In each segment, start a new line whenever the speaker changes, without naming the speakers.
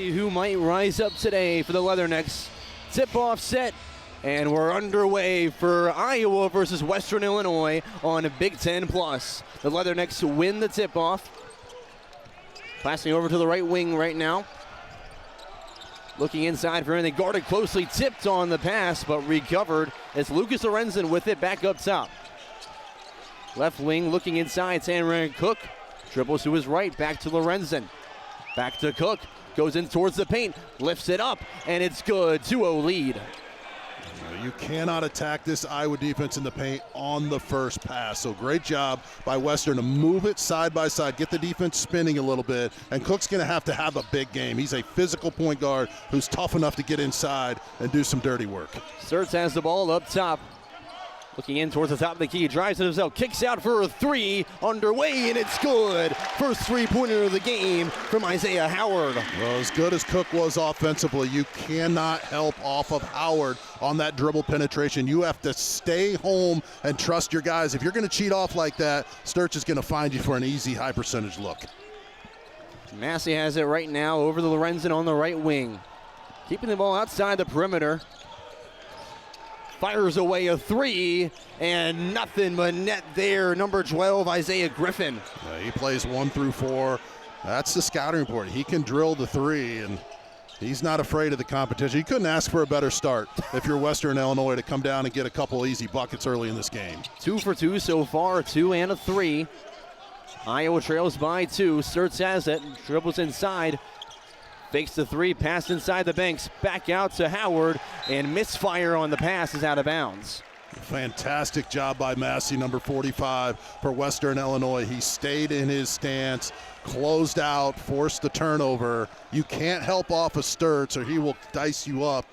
See who might rise up today for the Leathernecks. Tip-off set, and we're underway for Iowa versus Western Illinois on Big Ten Plus. The Leathernecks win the tip-off. Passing over to the right wing right now. Looking inside for anything, guarded closely, tipped on the pass, but recovered as Lucas Lorenzen with it back up top. Left wing looking inside, Sanran Cook. Dribbles to his right, back to Lorenzen. Back to Cook, goes in towards the paint, lifts it up, and it's good, 2-0 lead.
You cannot attack this Iowa defense in the paint on the first pass. So great job by Western to move it side by side, get the defense spinning a little bit, and Cook's going to have a big game. He's a physical point guard who's tough enough to get inside and do some dirty work.
Stirtz has the ball up top. Looking in towards the top of the key, drives it himself, kicks out for a three, underway, and it's good. First three-pointer of the game from Isaiah Howard.
Well, as good as Cook was offensively, you cannot help off of Howard on that dribble penetration. You have to stay home and trust your guys. If you're going to cheat off like that, Stirtz is going to find you for an easy high-percentage look.
Massey has it right now over the Lorenzen on the right wing. Keeping the ball outside the perimeter. Fires away a three, and nothing but net there. Number 12, Isaiah Griffin.
He plays 1 through 4. That's the scouting report. He can drill the three, and he's not afraid of the competition. You couldn't ask for a better start if you're Western Illinois to come down and get a couple easy buckets early in this game.
2 for 2 so far, a 2 and a 3. Iowa trails by 2. Stirtz has it, dribbles inside. Fakes the three, pass inside the banks, back out to Howard, and misfire on the pass is out of bounds.
Fantastic job by Massey, number 45 for Western Illinois. He stayed in his stance, closed out, forced the turnover. You can't help off of Stirtz or he will dice you up.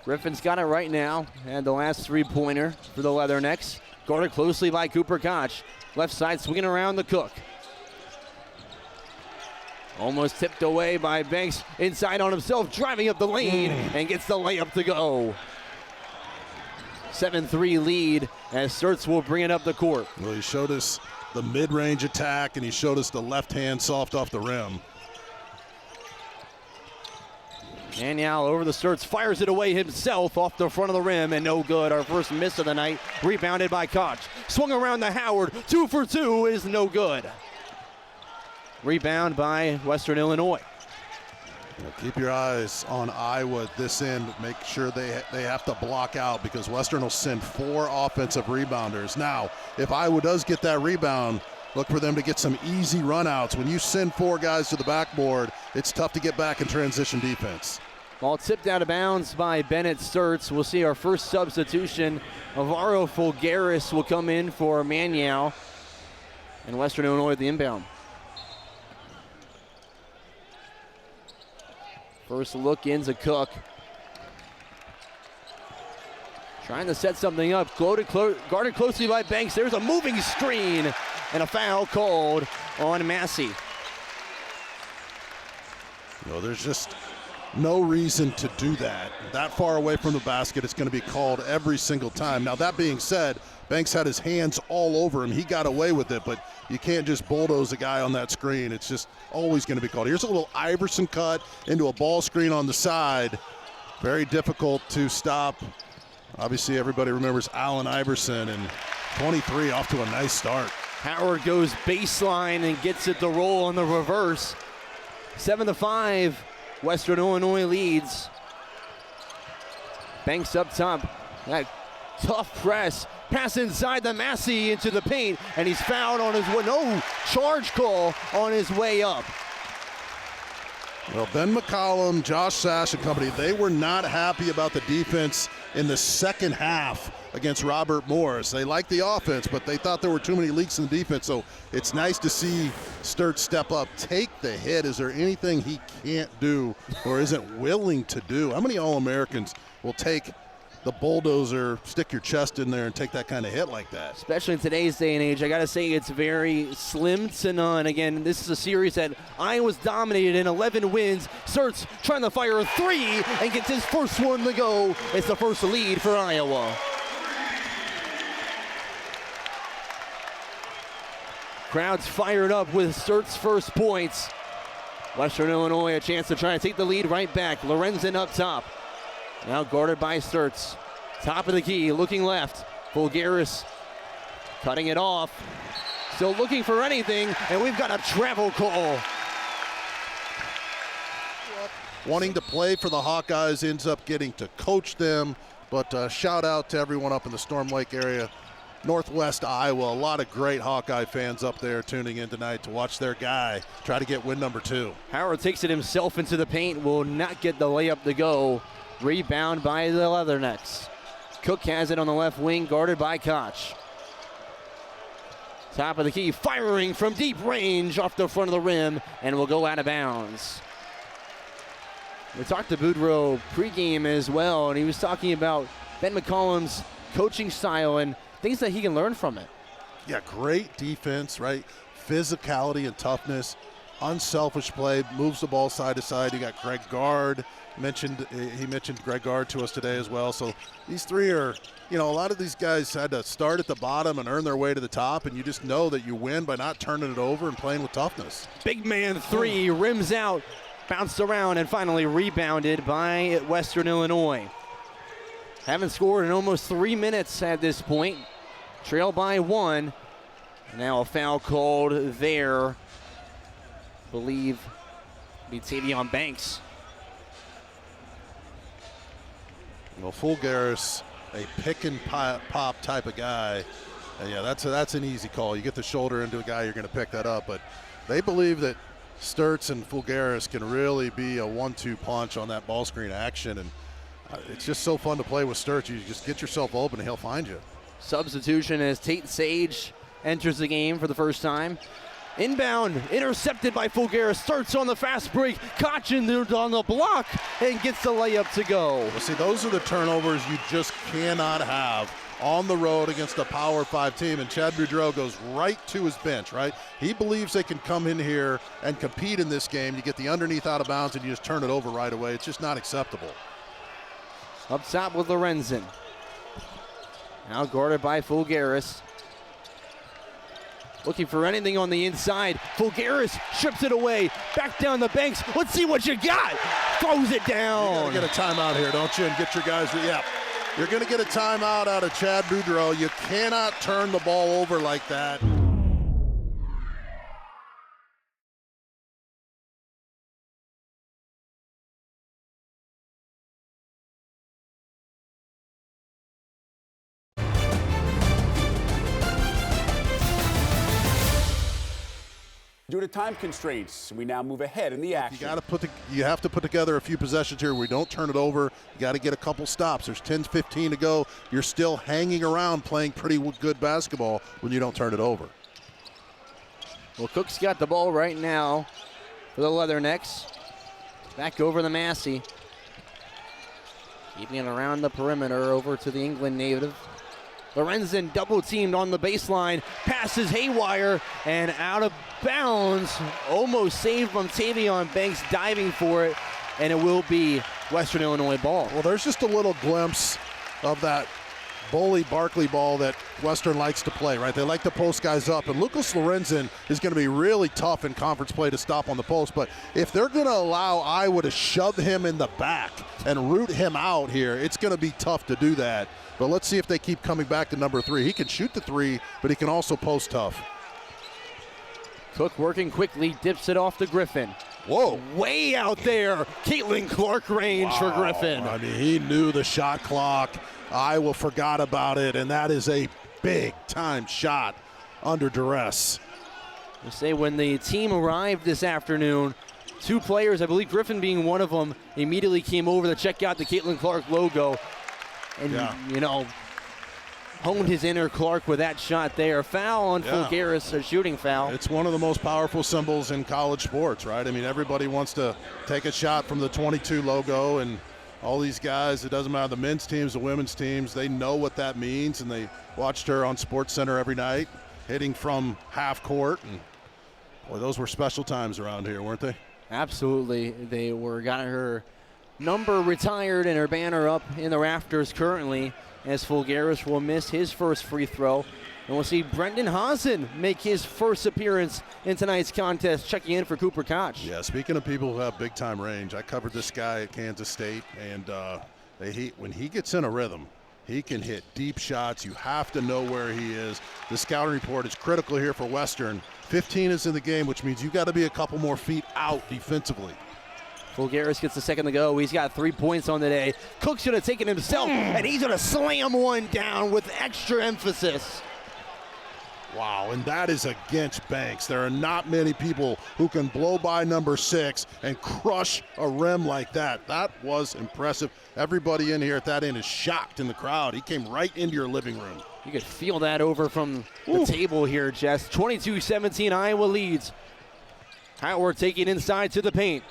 Griffin's got it right now, and the last three-pointer for the Leathernecks. Guarded closely by Cooper Koch. Left side swinging around the Cook. Almost tipped away by Banks, inside on himself, driving up the lane, and gets the layup to go. 7-3 lead as Stirtz will bring it up the court.
Well, he showed us the mid-range attack, and he showed us the left hand soft off the rim.
And now over the Stirtz, fires it away himself off the front of the rim, and no good. Our first miss of the night, rebounded by Koch. Swung around to Howard, 2 for 2 is no good. Rebound by Western Illinois.
Well, keep your eyes on Iowa at this end. Make sure they have to block out because Western will send 4 offensive rebounders. Now, if Iowa does get that rebound, look for them to get some easy runouts. When you send 4 guys to the backboard, it's tough to get back in transition defense.
Ball tipped out of bounds by Bennett Stirtz. We'll see our first substitution. Alvaro Fulgaris will come in for Maniau. And Western Illinois at the inbound. First look into Cook. Trying to set something up. Guarded closely by Banks. There's a moving screen and a foul called on Massey.
No, there's just no reason to do that. That far away from the basket, it's going to be called every single time. Now, that being said, Banks had his hands all over him. He got away with it, but you can't just bulldoze a guy on that screen. It's just always going to be called. Here's a little Iverson cut into a ball screen on the side. Very difficult to stop. Obviously, everybody remembers Allen Iverson, and 23 off to a nice start.
Howard goes baseline and gets it to roll on the reverse. 7-5, Western Illinois leads. Banks up top. That tough press. Pass inside the Massey into the paint, and he's fouled on his way. No charge call on his way up.
Well, Ben McCollum, Josh Sash and company, they were not happy about the defense in the second half against Robert Morris. They liked the offense, but they thought there were too many leaks in the defense. So it's nice to see Stirtz step up, take the hit. Is there anything he can't do or isn't willing to do? How many All-Americans will take the bulldozer, stick your chest in there and take that kind of hit like that?
Especially in today's day and age, I got to say it's very slim to none. Again, this is a series that Iowa's dominated in 11 wins. Stirtz trying to fire a three and gets his first one to go. It's the first lead for Iowa. Crowd's fired up with Stirtz's first points. Western Illinois a chance to try to take the lead right back. Lorenzen up top. Now guarded by Stirtz. Top of the key, looking left. Fulgaris cutting it off. Still looking for anything, and we've got a travel call.
Wanting to play for the Hawkeyes, ends up getting to coach them. But shout out to everyone up in the Storm Lake area, Northwest Iowa. A lot of great Hawkeye fans up there tuning in tonight to watch their guy try to get win number 2.
Howard takes it himself into the paint, will not get the layup to go. Rebound by the Leathernecks. Cook has it on the left wing, guarded by Koch. Top of the key, firing from deep range off the front of the rim, and will go out of bounds. We talked to Boudreaux pregame as well, and he was talking about Ben McCollum's coaching style and things that he can learn from it.
Yeah, great defense, right? Physicality and toughness, unselfish play, moves the ball side to side. You got Greg Gard. He mentioned Greg Gard to us today as well. So these three are, a lot of these guys had to start at the bottom and earn their way to the top, and you just know that you win by not turning it over and playing with toughness.
Big man three, rims out, bounced around, and finally rebounded by Western Illinois. Haven't scored in almost 3 minutes at this point. Trail by 1. Now a foul called there. Believe be Tavion Banks.
Well, Fulgaris, a pick and pop type of guy. And yeah, that's an easy call. You get the shoulder into a guy, you're going to pick that up. But they believe that Stirtz and Fulgaris can really be a 1-2 punch on that ball screen action. And it's just so fun to play with Stirtz. You just get yourself open and he'll find you. Substitution
as Tate Sage enters the game for the first time. Inbound, intercepted by Fulgaris. Stirtz on the fast break. Koch on the block and gets the layup to go.
Well, see, those are the turnovers you just cannot have on the road against a Power 5 team. And Chad Boudreaux goes right to his bench, right? He believes they can come in here and compete in this game. You get the underneath out of bounds and you just turn it over right away. It's just not acceptable.
Up top with Lorenzen. Now guarded by Fulgaris. Looking for anything on the inside. Fulgaris strips it away. Back down the Banks. Let's see what you got. Throws it down.
You gotta get a timeout here, don't you? And get your guys, yeah. You're gonna get a timeout out of Chad Boudreaux. You cannot turn the ball over like that.
Due to time constraints, we now move ahead in the action.
You have to put together a few possessions here where we don't turn it over. You got to get a couple stops. There's 10-15 to go. You're still hanging around playing pretty good basketball when you don't turn it over.
Well, Cook's got the ball right now for the Leathernecks. Back over the Massey. Keeping it around the perimeter over to the England native. Lorenzen double teamed on the baseline, passes haywire and out of bounds. Almost saved from Tavion Banks diving for it, and it will be Western Illinois ball.
Well, there's just a little glimpse of that bully Barkley ball that Western likes to play, right? They like to post guys up, and Lucas Lorenzen is going to be really tough in conference play to stop on the post, but if they're going to allow Iowa to shove him in the back and root him out here, it's going to be tough to do that. But let's see if they keep coming back to number 3. He can shoot the 3, but he can also post tough.
Cook working quickly, dips it off to Griffin.
Whoa.
Way out there. Caitlin Clark range for Griffin.
I mean, he knew the shot clock. Iowa forgot about it, and that is a big-time shot under duress.
I say when the team arrived this afternoon, 2 players, I believe Griffin being one of them, immediately came over to check out the Caitlin Clark logo. And, honed his inner Clark with that shot there. Foul on Fulgaris, a shooting foul.
It's one of the most powerful symbols in college sports, right? I mean, everybody wants to take a shot from the 22 logo, and all these guys, it doesn't matter, the men's teams, the women's teams, they know what that means, and they watched her on SportsCenter every night, hitting from half court. And boy, those were special times around here, weren't they?
Absolutely. They were got her number retired and her banner up in the rafters currently. as Fulgaris will miss his first free throw. And we'll see Brendan Hazen make his first appearance in tonight's contest, checking in for Cooper Koch.
Yeah, speaking of people who have big-time range, I covered this guy at Kansas State, and when he gets in a rhythm, he can hit deep shots. You have to know where he is. The scouting report is critical here for Western. 15 is in the game, which means you got to be a couple more feet out defensively.
Fulgaris gets the second to go. He's got 3 points on the day. Cook should have taken himself, and he's going to slam one down with extra emphasis.
Wow, and that is against Banks. There are not many people who can blow by number 6 and crush a rim like that. That was impressive. Everybody in here at that end is shocked in the crowd. He came right into your living room.
You could feel that over from the table here, Jess. 22-17, Iowa leads. Howard taking inside to the paint.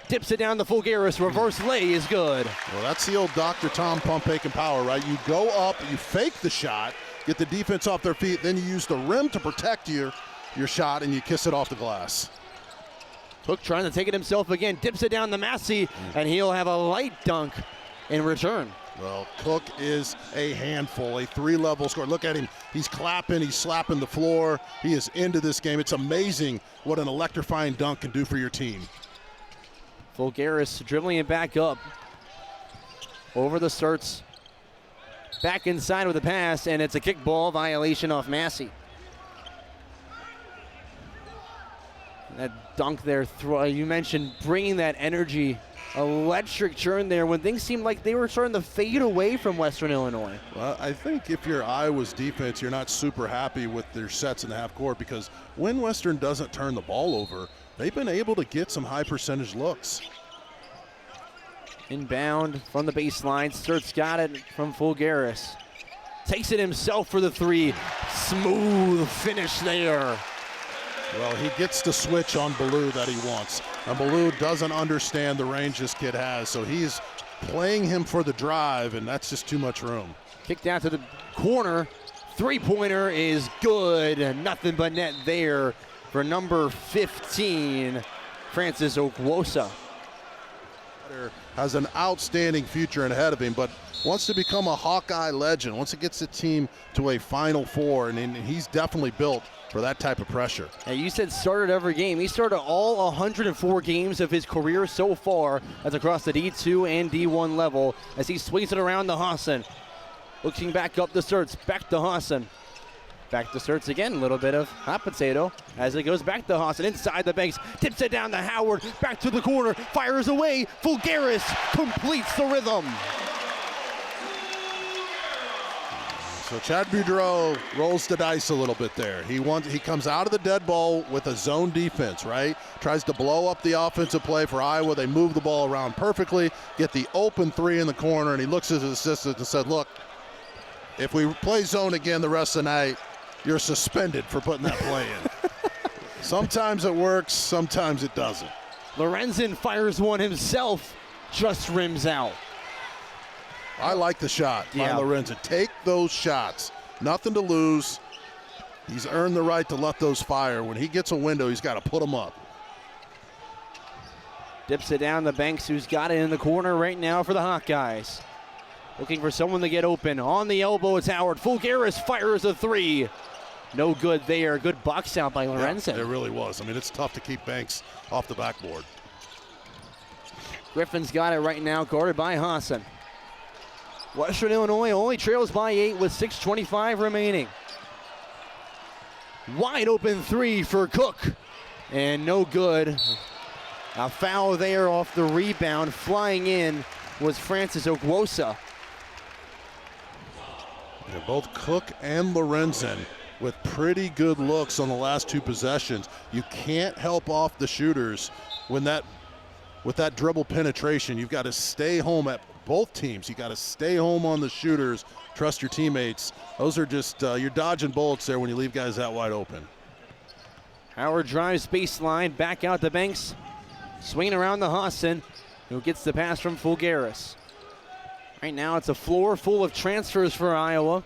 Dips it down to Fulgaris. Reverse lay is good.
Well, that's the old Dr. Tom pump, fake, and power, right? You go up, you fake the shot, get the defense off their feet, then you use the rim to protect your shot, and you kiss it off the glass.
Cook trying to take it himself again, dips it down to Massey, and he'll have a light dunk in return.
Well, Cook is a handful, a 3-level scorer. Look at him. He's clapping, he's slapping the floor. He is into this game. It's amazing what an electrifying dunk can do for your team.
Fulgaris dribbling it back up. Over the Stirtz. Back inside with a pass, and it's a kickball violation off Massey. That dunk there, you mentioned bringing that energy, electric churn there when things seemed like they were starting to fade away from Western Illinois.
Well, I think if you're Iowa's defense, you're not super happy with their sets in the half court, because when Western doesn't turn the ball over, they've been able to get some high percentage looks.
Inbound from the baseline. Stirtz got it from Fulgaris. Takes it himself for the 3. Smooth finish there.
Well, he gets the switch on Ballou that he wants. And Ballou doesn't understand the range this kid has, so he's playing him for the drive, and that's just too much room.
Kicked out to the corner. 3-pointer is good. Nothing but net there for number 15, Francis Okwosa.
Has an outstanding future ahead of him, but wants to become a Hawkeye legend, wants to get the team to a Final Four, and he's definitely built for that type of pressure.
And you said started every game. He started all 104 games of his career so far. That's across the D2 and D1 level as he swings it around to Hassen. Looking back up the Stirtz, back to Hassen. Back to Stirtz again, a little bit of hot potato as it goes back to Hassen inside the Banks, tips it down to Howard, back to the corner, fires away, Fulgaris completes the rhythm.
So Chad Boudreau rolls the dice a little bit there. He comes out of the dead ball with a zone defense, right? Tries to blow up the offensive play for Iowa. They move the ball around perfectly, get the open 3 in the corner, and he looks at his assistant and said, look, if we play zone again the rest of the night, you're suspended for putting that play in. Sometimes it works, sometimes it doesn't.
Lorenzen fires one himself, just rims out.
I like the shot by Lorenzen. Take those shots. Nothing to lose. He's earned the right to let those fire. When he gets a window, he's got to put them up.
Dips it down the Banks, who's got it in the corner right now for the Hawkeyes. Looking for someone to get open. On the elbow, it's Howard. Fulgaris fires a 3. No good there. Good box out by Lorenzen.
Yeah, it really was. I mean, it's tough to keep Banks off the backboard.
Griffin's got it right now, guarded by Hassen. Western Illinois only trails by 8 with 6:25 remaining. Wide open 3 for Cook, and no good. A foul there off the rebound. Flying in was Francis Okwosa.
Yeah, both Cook and Lorenzen with pretty good looks on the last 2 possessions. You can't help off the shooters with that dribble penetration. You've got to stay home at both teams. You got to stay home on the shooters, trust your teammates. Those are just, you're dodging bullets there when you leave guys that wide open.
Howard drives baseline, back out the Banks. Swinging around the Hassen, who gets the pass from Fulgaris. Right now it's a floor full of transfers for Iowa.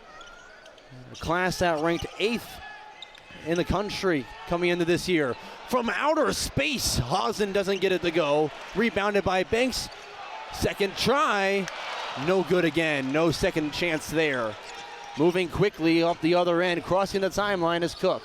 A class that ranked 8th in the country coming into this year. From outer space, Hazen doesn't get it to go. Rebounded by Banks. Second try, No good again. No second chance there. Moving quickly up the other end, crossing the timeline is Cook.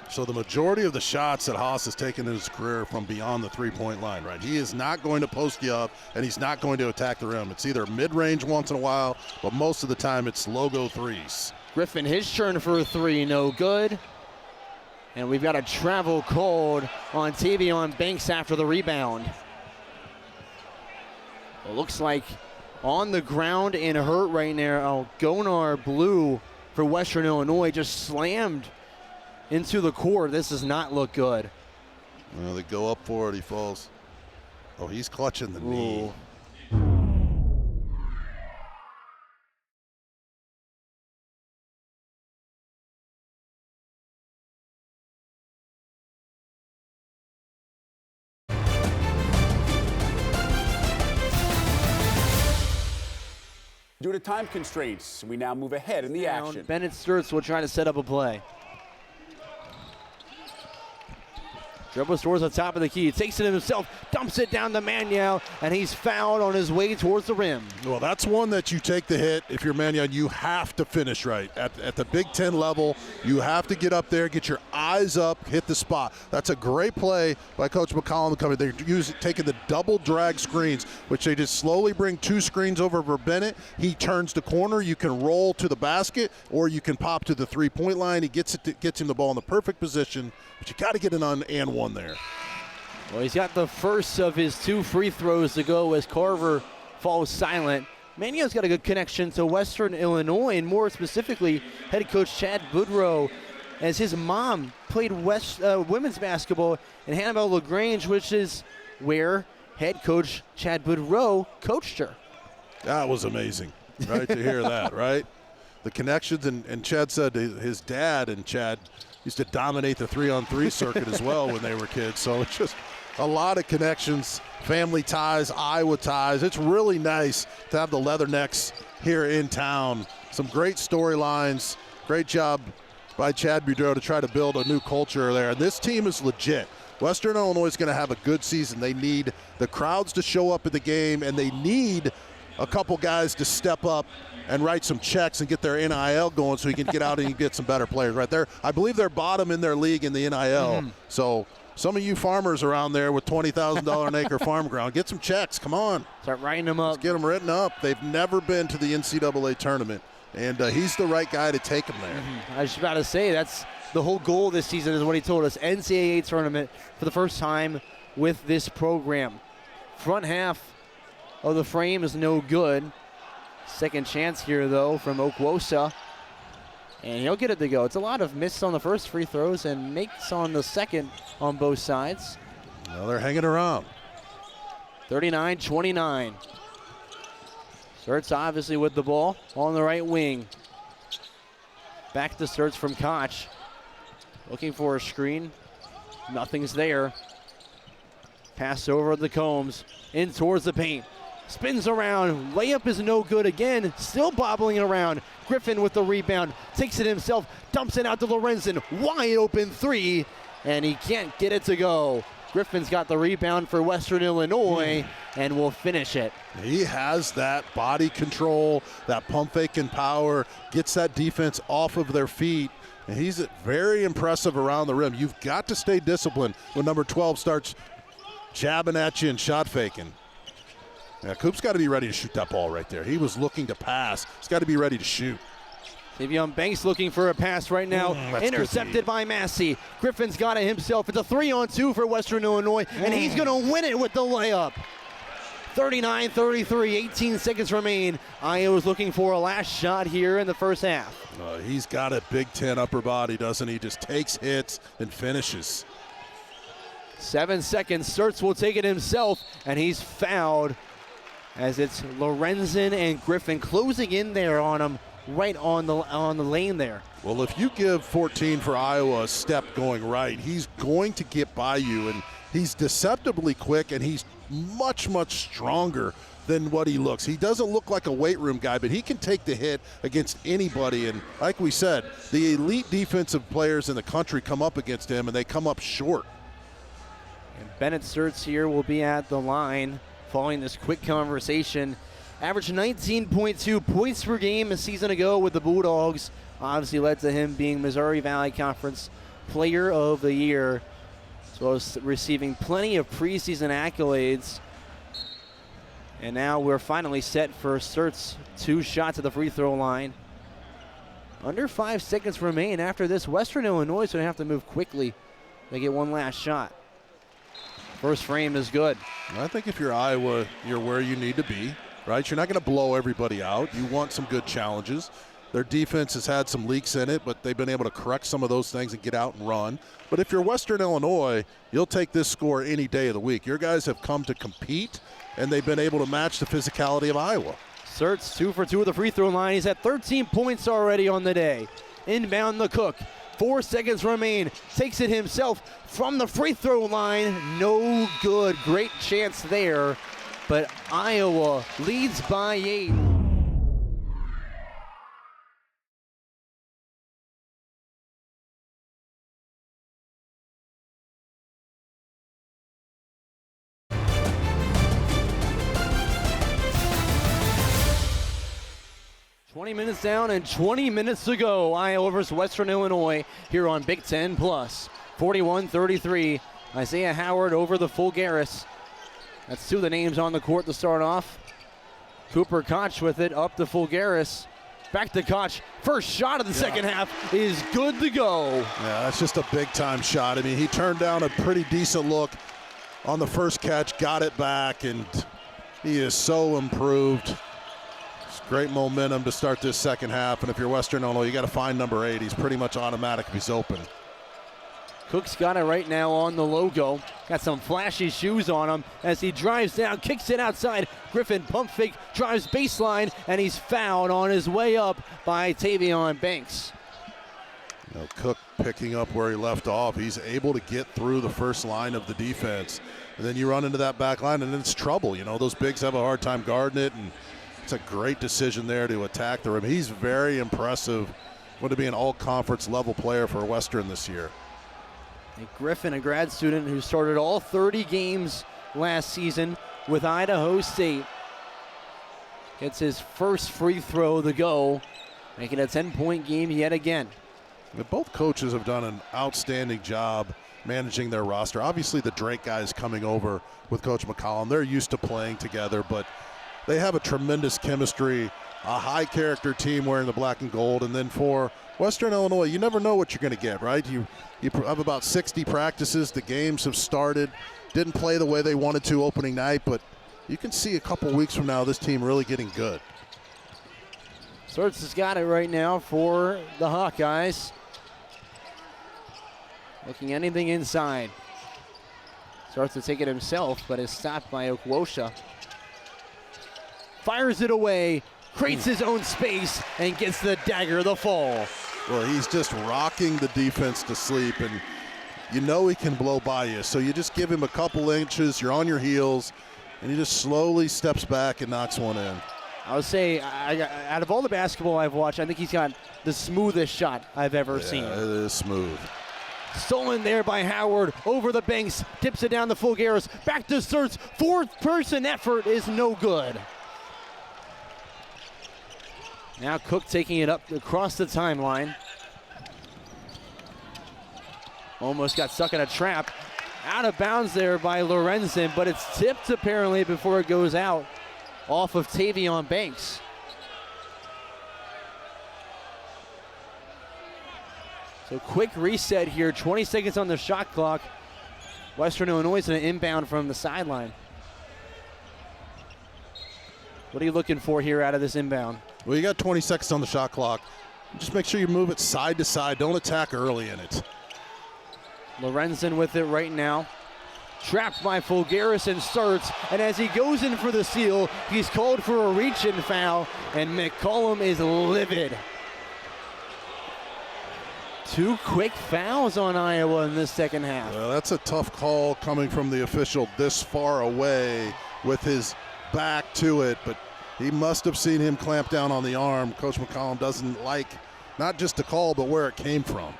So the majority of the shots that Haas has taken in his career from beyond the three-point line, right? He is not going to post you up, and he's not going to attack the rim. It's either mid-range once in a while, but most of the time it's logo threes.
Griffin, his turn for a three, no good. And we've got a travel called on Tavion Banks after the rebound. It looks like on the ground and hurt right now. Gonar Blue for Western Illinois just slammed into the court. This does not look good.
Well, they go up for it. He falls. Oh, he's clutching the knee.
Due to time constraints, we now move ahead in the action.
Bennett Stirtz will try to set up a play. Dribbles towards the top of the key, takes it himself, dumps it down to Maniau, and he's fouled on his way towards the rim.
Well, that's one that you take the hit. If you're Maniau, you have to finish right. At the Big Ten level, you have to get up there, get your eyes up, hit the spot. That's a great play by Coach McCollum coming. They're taking the double drag screens, which they just slowly bring two screens over for Bennett. He turns the corner. You can roll to the basket, or you can pop to the three-point line. He gets him the ball in the perfect position, but you got to get an and one there.
Well, he's got the first of his two free throws to go as Carver falls silent. Maniau's got a good connection to Western Illinois, and more specifically, head coach Chad Boudreau, as his mom played women's basketball in Hannibal LaGrange, which is where head coach Chad Boudreau coached her.
That was amazing, right, to hear that, right? The connections, and Chad said his dad and Chad used to dominate the 3-on-3 circuit as well when they were kids. So it's just a lot of connections, family ties, Iowa ties. It's really nice to have the Leathernecks here in town. Some great storylines. Great job by Chad Boudreau to try to build a new culture there. And this team is legit. Western Illinois is going to have a good season. They need the crowds to show up at the game, and they need a couple guys to step up and write some checks and get their NIL going so he can get out and get some better players right there. I believe they're bottom in their league in the NIL. So some of you farmers around there with $20,000 an acre farm ground, get some checks. Come on.
Start writing them up.
Let's get them written up. They've never been to the NCAA tournament, and he's the right guy to take them there.
I was about to say, that's the whole goal this season is what he told us. NCAA tournament for the first time with this program. Front half of the frame is no good. Second chance here, though, from Okwosa. And he'll get it to go. It's a lot of misses on the first free throws and makes on the second on both sides.
Well, they're hanging around.
39-29. Stirtz obviously with the ball on the right wing. Back to Stirtz from Koch. Looking for a screen. Nothing's there. Pass over the Combs. In towards the paint. Spins around, layup is no good again, still bobbling around. Griffin with the rebound, takes it himself, dumps it out to Lorenzen, wide open three, and he can't get it to go. Griffin's got the rebound for Western Illinois and will finish it.
He has that body control, that pump faking power, gets that defense off of their feet, and he's very impressive around the rim. You've got to stay disciplined when number 12 starts jabbing at you and shot faking. Yeah, Coop's got to be ready to shoot that ball right there. He was looking to pass. He's got to be ready to shoot.
Tavion Banks looking for a pass right now. Intercepted by Massey. Griffin's got it himself. It's a 3-on-2 for Western Illinois, and he's going to win it with the layup. 39-33, 18 seconds remain. Iowa's looking for a last shot here in the first half.
He's got a Big Ten upper body, doesn't he? Just takes hits and finishes.
7 seconds. Stirtz will take it himself, and he's fouled as it's Lorenzen and Griffin closing in there on him, right on the lane there.
Well, if you give 14 for Iowa a step going right, he's going to get by you, and he's deceptively quick, and he's much, much stronger than what he looks. He doesn't look like a weight room guy, but he can take the hit against anybody, and like we said, the elite defensive players in the country come up against him, and they come up short.
And Bennett Stirtz here will be at the line following this quick conversation Averaged 19.2 points per game a season ago with the Bulldogs. Obviously led to him being Missouri Valley Conference Player of the Year, as well as receiving plenty of preseason accolades. And now we're finally set for Stirtz. 2 shots at the free throw line. Under 5 seconds remain after this. Western Illinois is going to have to move quickly. They get one last shot. First frame is good.
I think if you're Iowa, you're where you need to be, right? You're not going to blow everybody out. You want some good challenges. Their defense has had some leaks in it, but they've been able to correct some of those things and get out and run. But if you're Western Illinois, you'll take this score any day of the week. Your guys have come to compete, and they've been able to match the physicality of Iowa.
Stirtz 2 for 2 at the free throw line. He's at 13 points already on the day. Inbound the Cook. 4 seconds remain. Takes it himself from the free throw line. No good. Great chance there. But Iowa leads by 8. "20 minutes down and 20 minutes to go. Iowa versus Western Illinois here on Big Ten Plus. 41-33. Isaiah Howard over the Fulgaris. That's 2 of the names on the court to start off. Cooper Koch with it, up to Fulgaris. Back to Koch. First shot of the second half is good to go.
Yeah, that's just a big-time shot. I mean, he turned down a pretty decent look on the first catch, got it back, and he is so improved. Great momentum to start this second half, and if you're Western Illinois, you got to find number 8. He's pretty much automatic if he's open.
Cook's got it right now on the logo. Got some flashy shoes on him as he drives down, kicks it outside. Griffin pump fake, drives baseline, and he's fouled on his way up by Tavion Banks.
You know, Cook picking up where he left off. He's able to get through the first line of the defense, and then you run into that back line, and it's trouble. You know, those bigs have a hard time guarding it, and it's a great decision there to attack the rim. He's very impressive. Going to be an all-conference level player for Western this year.
And Griffin, a grad student who started all 30 games last season with Idaho State, gets his first free throw to go, making a 10-point game yet again.
Both coaches have done an outstanding job managing their roster. Obviously, the Drake guys coming over with Coach McCollum, they're used to playing together, but they have a tremendous chemistry, a high-character team wearing the black and gold. And then for Western Illinois, you never know what you're going to get, right? You have about 60 practices. The games have started. Didn't play the way they wanted to opening night, but you can see a couple weeks from now this team really getting good.
Stirtz has got it right now for the Hawkeyes. Looking anything inside. Starts to take it himself, but is stopped by Okwosha. Fires it away, creates his own space, and gets the dagger of the fall.
Well, he's just rocking the defense to sleep, and you know he can blow by you. So you just give him a couple inches, you're on your heels, and he just slowly steps back and knocks one in.
I would say, out of all the basketball I've watched, I think he's got the smoothest shot I've ever seen.
It is smooth.
Stolen there by Howard, over the Banks, tips it down to Fulgaris, back to Stirtz. 4th-person effort is no good. Now Cook taking it up across the timeline. Almost got stuck in a trap. Out of bounds there by Lorenzen, but it's tipped apparently before it goes out off of Tavion Banks. So quick reset here, 20 seconds on the shot clock. Western Illinois is going to inbound from the sideline. What are you looking for here out of this inbound?
Well, you got 20 seconds on the shot clock. Just make sure you move it side to side. Don't attack early in it.
Lorenzen with it right now. Trapped by Fulgaris and Stirtz. And as he goes in for the steal, he's called for a reach-in foul, and McCollum is livid. 2 quick fouls on Iowa in this second half.
Well, that's a tough call coming from the official this far away with his back to it, but he must have seen him clamp down on the arm. Coach McCollum doesn't like not just the call, but where it came from.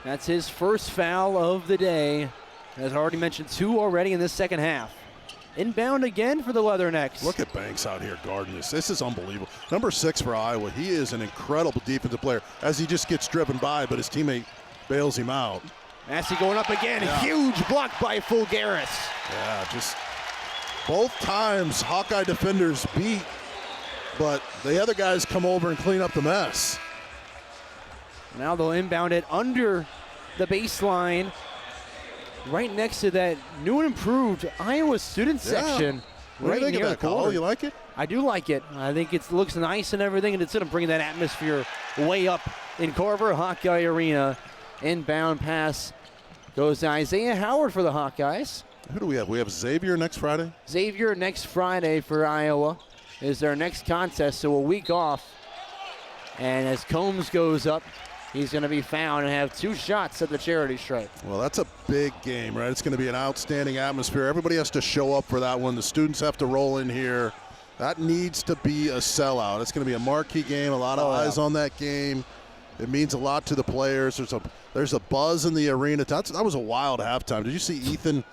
That's his first foul of the day. As already mentioned, 2 already in this second half. Inbound again for the Leathernecks.
Look at Banks out here guarding this. This is unbelievable. Number 6 for Iowa. He is an incredible defensive player as he just gets driven by, but his teammate bails him out.
Massey going up again.
Yeah.
Huge block by Fulgaris.
Yeah, just both times Hawkeye defenders beat, but the other guys come over and clean up the mess.
Now they'll inbound it under the baseline, right next to that new and improved Iowa student section.
What do you think of that, Cole? You like it?
I do like it. I think it looks nice and everything, and it's going to bring that atmosphere way up in Carver Hawkeye Arena. Inbound pass goes to Isaiah Howard for the Hawkeyes.
Who do we have? We have Xavier next Friday?
Xavier next Friday for Iowa is their next contest, so a week off. And as Combs goes up, he's going to be fouled and have 2 shots at the charity stripe.
Well, that's a big game, right? It's going to be an outstanding atmosphere. Everybody has to show up for that one. The students have to roll in here. That needs to be a sellout. It's going to be a marquee game, a lot of eyes on that game. It means a lot to the players. There's a buzz in the arena. That was a wild halftime. Did you see Ethan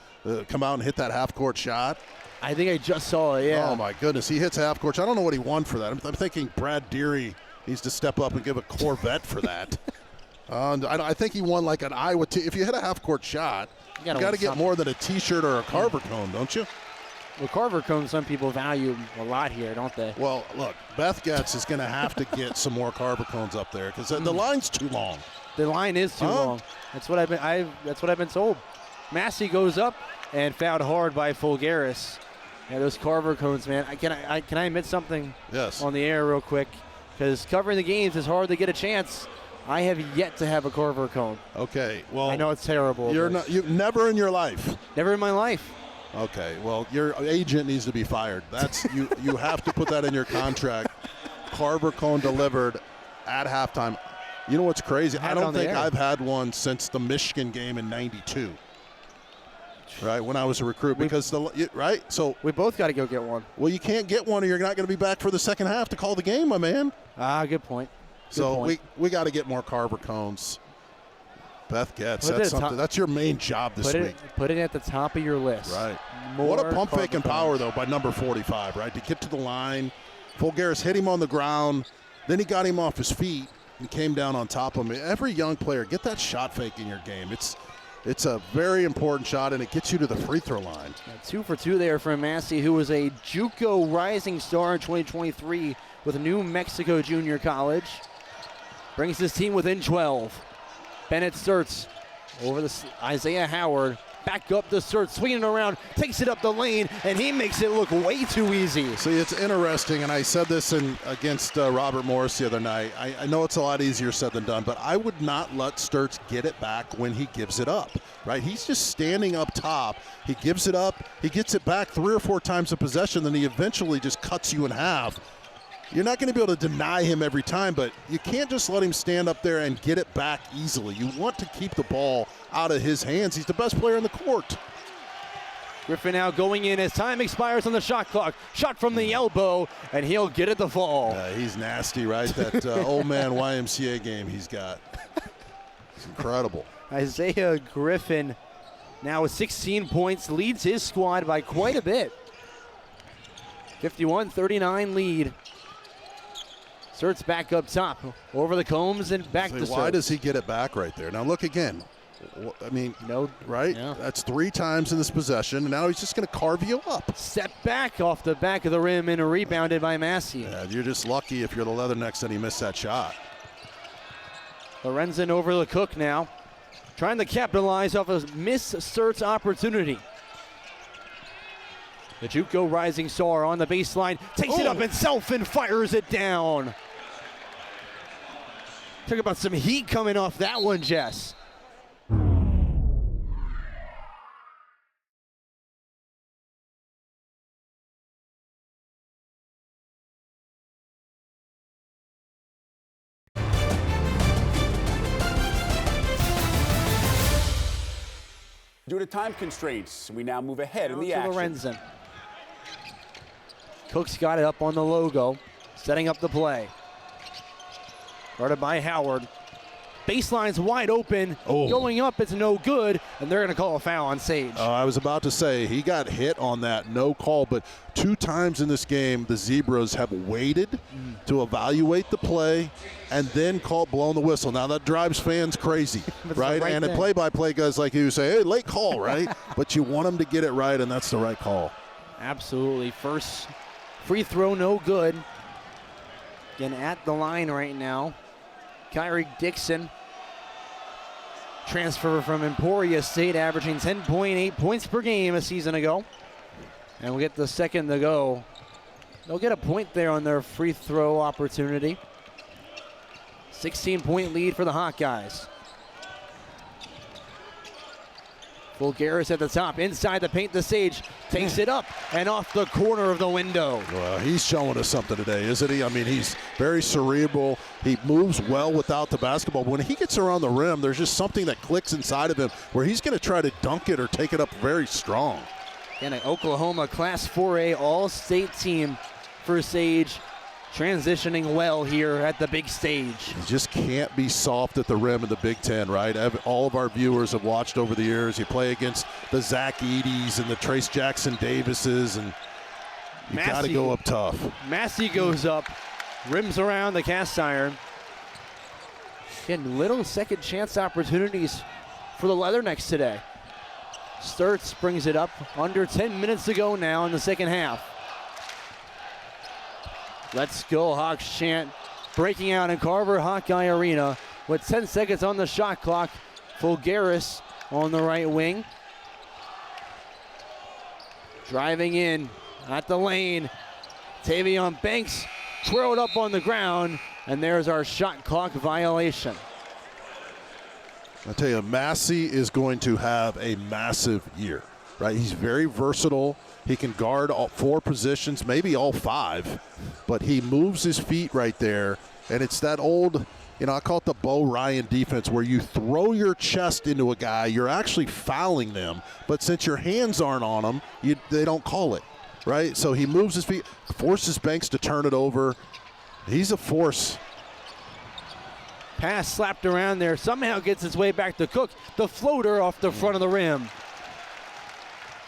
come out and hit that half-court shot? I
think I just saw it, yeah.
Oh, my goodness. He hits half-court. I don't know what he won for that. I'm thinking Brad Deary needs to step up and give a Corvette for that. I think he won like an Iowa. If you hit a half-court shot, you got to get more than a T-shirt or a Carver cone, don't you?
Well, Carver cone, some people value a lot here, don't they?
Well, look, Beth Getz is going to have to get some more Carver cones up there because the line's too long.
The line is too long. That's what I've been told. Massey goes up and fouled hard by Fulgaris. Yeah, those Carver cones, man. Can I admit something?
Yes.
On the air real quick, because covering the games is hard to get a chance. I have yet to have a Carver cone.
Okay, well,
I know it's terrible.
You never in your life.
Never in my life.
Okay, well, your agent needs to be fired. That's you have to put that in your contract. Carver cone delivered at halftime. You know what's crazy? I don't think I've had one since the Michigan game in '92. Right, when I was a recruit, So
we both got to go get one.
Well, you can't get one, or you're not going to be back for the second half to call the game, my man.
Good point.
We got to get more Carver cones. Beth Getz, that's something. That's your main job this week.
Put it at the top of your list.
Right. What a pump fake and power, though, by number 45, right? To get to the line. Fulgaris hit him on the ground. Then he got him off his feet and came down on top of him. Every young player, get that shot fake in your game. It's a very important shot, and it gets you to the free throw line.
2 for 2 there from Massey, who was a JUCO Rising Star in 2023 with New Mexico Junior College. Brings his team within 12. Bennett Stirtz over the Isaiah Howard. Back up to Stirtz, swinging around, takes it up the lane, and he makes it look way too easy.
See, it's interesting, and I said this against Robert Morris the other night. I know it's a lot easier said than done, but I would not let Stirtz get it back when he gives it up, right? He's just standing up top. He gives it up. He gets it back 3 or 4 times a possession, then he eventually just cuts you in half. You're not going to be able to deny him every time, but you can't just let him stand up there and get it back easily. You want to keep the ball out of his hands. He's the best player in the court.
Griffin now going in as time expires on the shot clock. Shot from the elbow, and he'll get it to fall.
He's nasty, right? That old man YMCA game he's got. It's incredible.
Isaiah Griffin now with 16 points, leads his squad by quite a bit. 51-39 lead. Stirtz back up top, over the Combs and back to Stirtz.
Why does he get it back right there? Now look again. I mean, right? Yeah. That's 3 times in this possession, and now he's just going to carve you up.
Step back off the back of the rim and rebounded by Massey.
Yeah, you're just lucky if you're the Leathernecks and he missed that shot.
Lorenzen over the Cook now, trying to capitalize off a miss Stirtz opportunity. The JUCO Rising Star on the baseline, takes it up himself and fires it down. Talk about some heat coming off that one, Jess.
Due to time constraints, we now move ahead in the action.
Lorenzen. Cook's got it up on the logo, setting up the play. Guarded by Howard. Baseline's wide open. Going up, it's no good, and they're going to call a foul on Sage.
I was about to say, he got hit on that, no call, but 2 times in this game, the Zebras have waited to evaluate the play and then blown the whistle. Now, that drives fans crazy, right? And the play-by-play guys like you say, hey, late call, right? But you want them to get it right, and that's the right call.
Absolutely. First free throw, no good. Again, at the line right now, Kyrie Dixon, transfer from Emporia State, averaging 10.8 points per game a season ago. And we'll get the second to go. They'll get a point there on their free throw opportunity. 16-point lead for the Hawkeyes. Fulgaris at the top, inside the paint, the Sage takes it up and off the corner of the window.
Well, he's showing us something today, isn't he? I mean, he's very cerebral. He moves well without the basketball. When he gets around the rim, there's just something that clicks inside of him where he's going to try to dunk it or take it up very strong.
And an Oklahoma Class 4A All-State team for Sage, transitioning well here at the big stage.
You just can't be soft at the rim in the Big Ten, right? All of our viewers have watched over the years. You play against the Zach Eady's and the Trace Jackson Davises, and you got to go up tough.
Massey goes up, rims around the cast iron. Again, little second chance opportunities for the Leathernecks today. Stirtz brings it up, under 10 minutes to go now in the second half. Let's go Hawks chant breaking out in Carver Hawkeye Arena with 10 seconds on the shot clock. Fulgaris on the right wing. Driving in at the lane. Tavion Banks twirled up on the ground, and there's our shot clock violation.
I tell you, Massey is going to have a massive year, right? He's very versatile. He can guard all 4 positions, maybe all 5, but he moves his feet right there, and it's that old, I call it the Bo Ryan defense, where you throw your chest into a guy, you're actually fouling them, but since your hands aren't on them, they don't call it, right? So he moves his feet, forces Banks to turn it over. He's a force.
Pass slapped around there, somehow gets its way back to Cook. The floater off the front of the rim.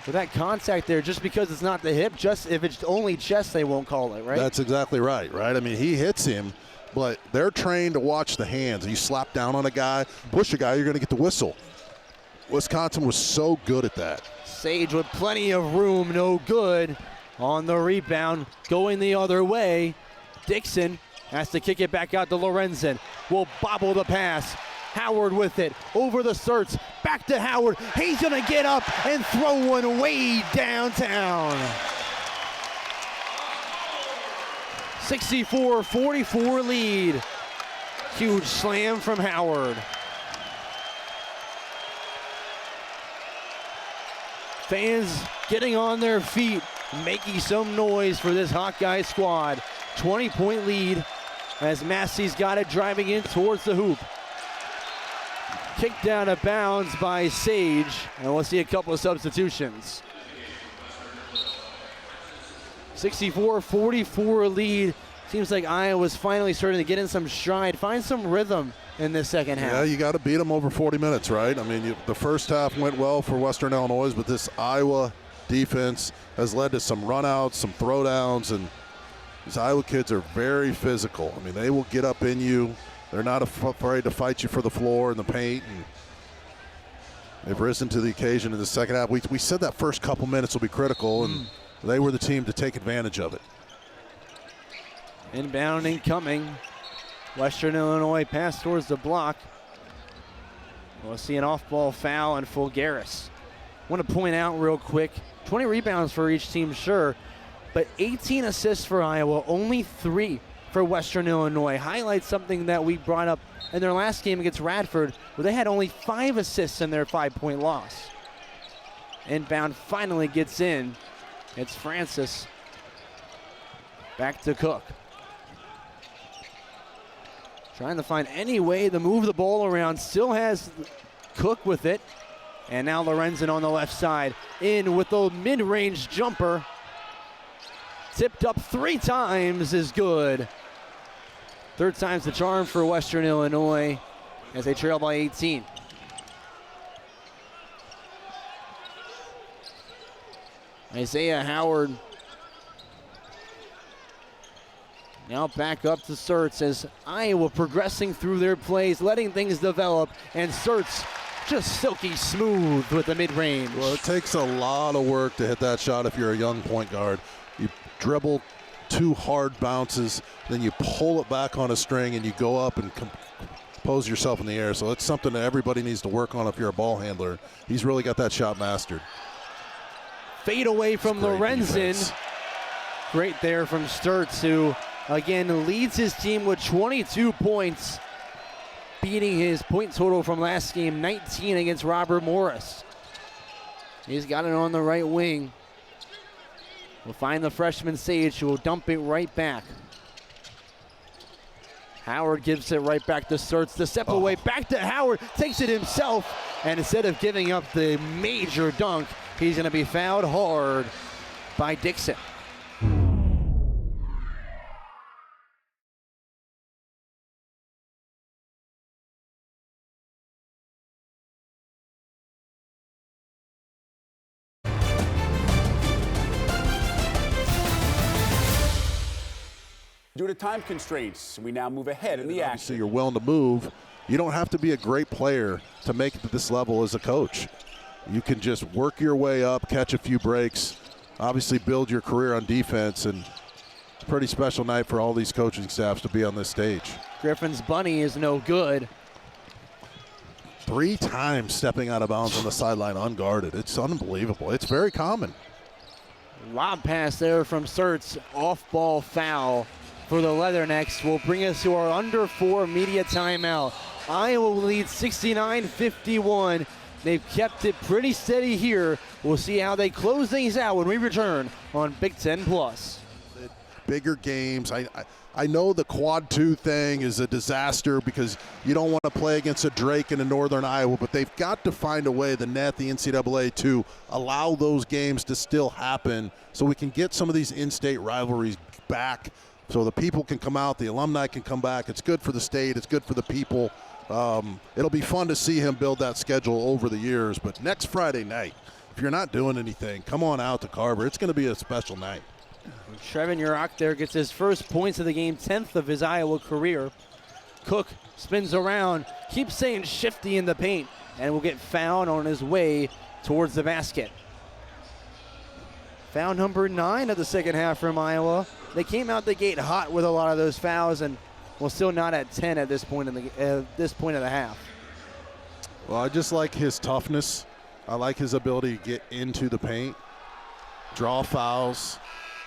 With that contact there, just because it's not the hip, just if it's only chest, they won't call it, right?
That's exactly right? I mean, he hits him, but they're trained to watch the hands. You slap down on a guy, push a guy, you're going to get the whistle. Wisconsin was so good at that.
Sage with plenty of room, no good. On the rebound, going the other way. Dixon has to kick it back out to Lorenzen. Will bobble the pass. Howard with it, over the Stirtz, back to Howard. He's gonna get up and throw one way downtown. 64-44 lead. Huge slam from Howard. Fans getting on their feet, making some noise for this Hawkeye squad. 20-point lead as Massey's got it, driving in towards the hoop. Kicked out of bounds by Sage, and we'll see a couple of substitutions. 64-44 lead. Seems like Iowa's finally starting to get in some stride, find some rhythm in this second half.
Yeah, you got to beat them over 40 minutes, right? I mean, the first half went well for Western Illinois, but this Iowa defense has led to some runouts, some throwdowns, and these Iowa kids are very physical. I mean, they will get up in you. They're not afraid to fight you for the floor and the paint. And they've risen to the occasion in the second half. We said that first couple minutes will be critical, and they were the team to take advantage of it.
Inbound incoming. Western Illinois pass towards the block. We'll see an off-ball foul on Fulgaris. Want to point out real quick, 20 rebounds for each team, sure, but 18 assists for Iowa, only 3 for Western Illinois. Highlights something that we brought up in their last game against Radford, where they had only 5 assists in their 5-point loss. Inbound finally gets in. It's Francis. Back to Cook. Trying to find any way to move the ball around. Still has Cook with it. And now Lorenzen on the left side. In with the mid-range jumper. Tipped up 3 times is good. 3rd time's the charm for Western Illinois. as they trail by 18. Isaiah Howard now back up to Stirtz as Iowa progressing through their plays, letting things develop, and Stirtz just silky smooth with the mid-range.
Well, it takes a lot of work to hit that shot if you're a young point guard. You dribble 2 hard bounces, then you pull it back on a string and you go up and pose yourself in the air. So it's something that everybody needs to work on if you're a ball handler. He's really got that shot mastered.
Fade away from Lorenzen. Great there from Stirtz, who again leads his team with 22 points, beating his point total from last game, 19 against Robert Morris. He's got it on the right wing. We'll find the freshman Sage, who will dump it right back. Howard gives it right back to Stirtz. The step away, back to Howard, takes it himself, and instead of giving up the major dunk, he's going to be fouled hard by Dixon.
Due to time constraints, we now move ahead in the action.
So you're willing to move. You don't have to be a great player to make it to this level as a coach. You can just work your way up, catch a few breaks, obviously build your career on defense, and it's a pretty special night for all these coaching staffs to be on this stage.
Griffin's bunny is no good.
3 times stepping out of bounds on the sideline unguarded. It's unbelievable. It's very common.
Lob pass there from Stirtz. Off-ball foul for the Leathernecks will bring us to our under 4 media timeout. Iowa leads 69-51. They've kept it pretty steady here. We'll see how they close things out when we return on Big Ten Plus.
Bigger games. I know the quad 2 thing is a disaster because you don't want to play against a Drake in a Northern Iowa, but they've got to find a way, the NCAA, to allow those games to still happen so we can get some of these in-state rivalries back so the people can come out, the alumni can come back. It's good for the state. It's good for the people. It'll be fun to see him build that schedule over the years. But next Friday night, if you're not doing anything, come on out to Carver. It's going to be a special night.
Trevin Urach there gets his first points of the game, 10th of his Iowa career. Cook spins around, keeps saying shifty in the paint, and will get fouled on his way towards the basket. Foul number 9 of the second half from Iowa. They came out the gate hot with a lot of those fouls, and we're still not at 10 at this point in the half.
Well, I just like his toughness. I like his ability to get into the paint, draw fouls.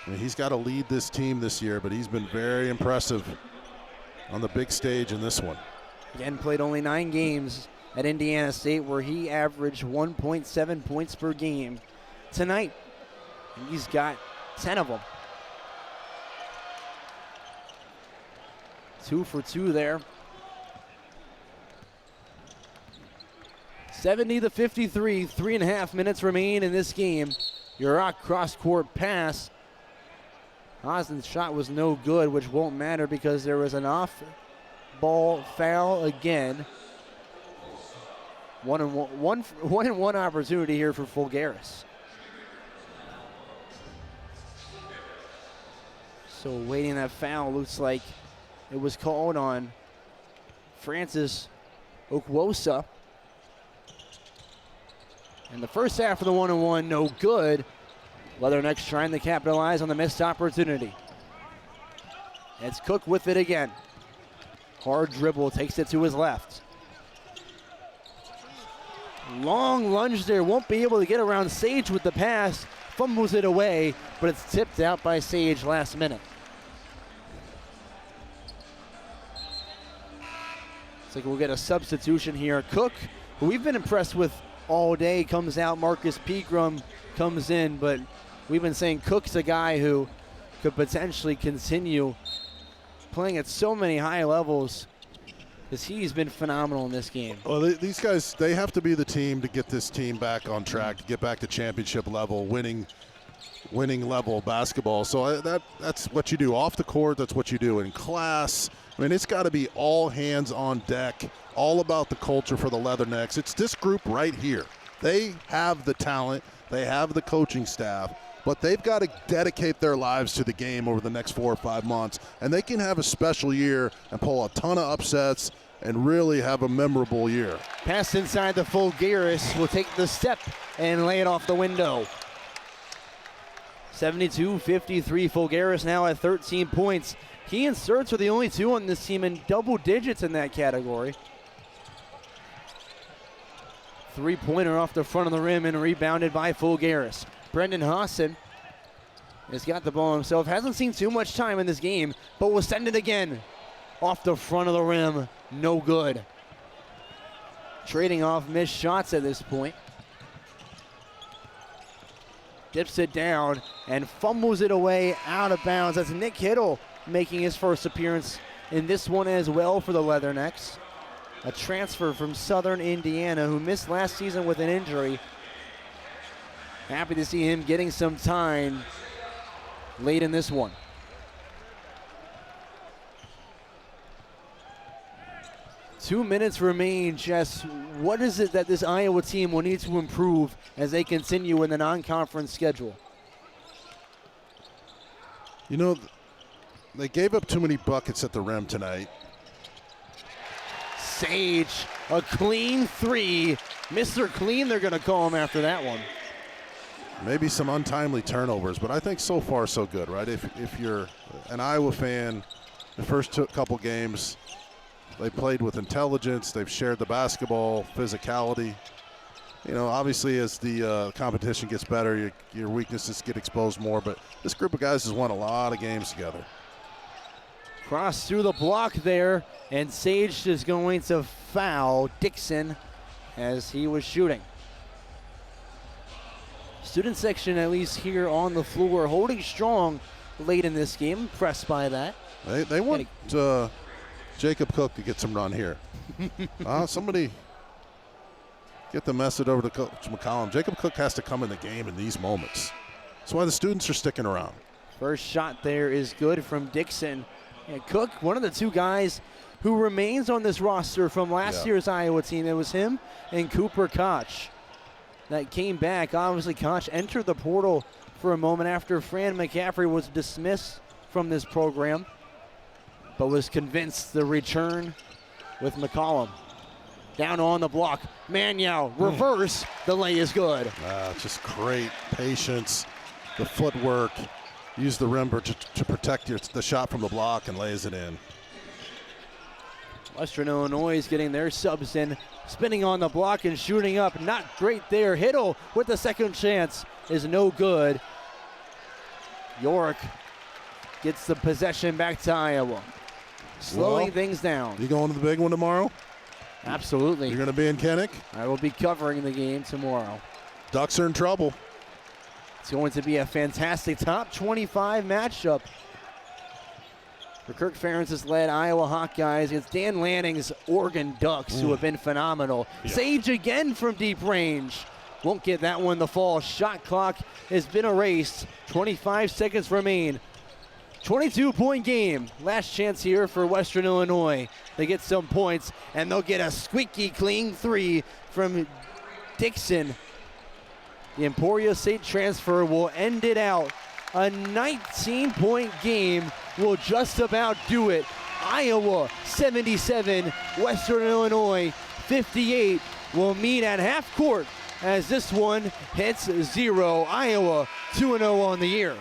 I mean, he's got to lead this team this year, but he's been very impressive on the big stage in this one.
Again, played only 9 games at Indiana State, where he averaged 1.7 points per game. Tonight, he's got 10 of them. 2 for 2 there. 70-53, 3.5 minutes remain in this game. Urach cross-court pass. Osden's shot was no good, which won't matter because there was an off-ball foul again. One and one opportunity here for Fulgaris. So waiting that foul, looks like it was called on Francis Okwosa. And the first half of the 1-1, no good. Leathernecks trying to capitalize on the missed opportunity. It's Cook with it again. Hard dribble, takes it to his left. Long lunge there, won't be able to get around Sage with the pass. Fumbles it away, but it's tipped out by Sage last minute. Looks like we'll get a substitution here. Cook, who we've been impressed with all day, comes out. Marcus Pegram comes in, but we've been saying Cook's a guy who could potentially continue playing at so many high levels because he's been phenomenal in this game.
Well, these guys, they have to be the team to get this team back on track, to get back to championship level, winning winning level of basketball. So that's what you do off the court. That's what you do in class. I mean, it's got to be all hands on deck, all about the culture for the Leathernecks. It's this group right here. They have the talent. They have the coaching staff. But they've got to dedicate their lives to the game over the next 4 or 5 months. And they can have a special year and pull a ton of upsets and really have a memorable year.
Pass inside the Fulgaris will take the step and lay it off the window. 72-53, Fulgaris now at 13 points. He and Stirtz are the only two on this team in double digits in that category. Three-pointer off the front of the rim and rebounded by Fulgaris. Brendan Hassan has got the ball himself. Hasn't seen too much time in this game, but will send it again. Off the front of the rim, no good. Trading off missed shots at this point. Dips it down and fumbles it away out of bounds. That's Nick Hittle making his first appearance in this one as well for the Leathernecks. A transfer from Southern Indiana who missed last season with an injury. Happy to see him getting some time late in this one. Two minutes remain, Jess. What is it that this Iowa team will need to improve as they continue in the non-conference schedule?
You know, they gave up too many buckets at the rim tonight.
Sage, a clean three. Mr. Clean, they're going to call him after that one.
Maybe some untimely turnovers, but I think so far so good, right? If you're an Iowa fan, the first couple games, they played with intelligence. They've shared the basketball, physicality. You know, obviously as the competition gets better, your weaknesses get exposed more, but this group of guys has won a lot of games together.
Cross through the block there, and Sage is going to foul Dixon as he was shooting. Student section, at least here on the floor, holding strong late in this game. Impressed by that.
They want Jacob Cook to get some run here. Somebody get the message over to Coach McCollum. Jacob Cook has to come in the game in these moments. That's why the students are sticking around.
First shot there is good from Dixon. And Cook, one of the two guys who remains on this roster from last year's Iowa team. It was him and Cooper Koch that came back. Obviously, Koch entered the portal for a moment after Fran McCaffrey was dismissed from this program, but was convinced the return with McCollum. Down on the block, Manyow, reverse, the lay is good.
Just great patience, the footwork, use the rim to protect the shot from the block and lays it in.
Western Illinois is getting their subs in, spinning on the block and shooting up. Not great there. Hittle with the second chance is no good. York gets the possession back to Iowa. Slowing things down.
You going to the big one tomorrow?
Absolutely.
You're going to be in Kinnick?
I will be covering the game tomorrow.
Ducks are in trouble.
It's going to be a fantastic top 25 matchup for Kirk Ferentz's led Iowa Hawkeyes against Dan Lanning's Oregon Ducks, who have been phenomenal. Yeah. Sage again from deep range. Won't get that one to fall. Shot clock has been erased. 25 seconds remain. 22-point game. Last chance here for Western Illinois. They get some points, and they'll get a squeaky clean three from Dixon. The Emporia State transfer will end it out. A 19-point game will just about do it. Iowa 77, Western Illinois 58 will meet at half court as this one hits 0. Iowa 2-0 on the year.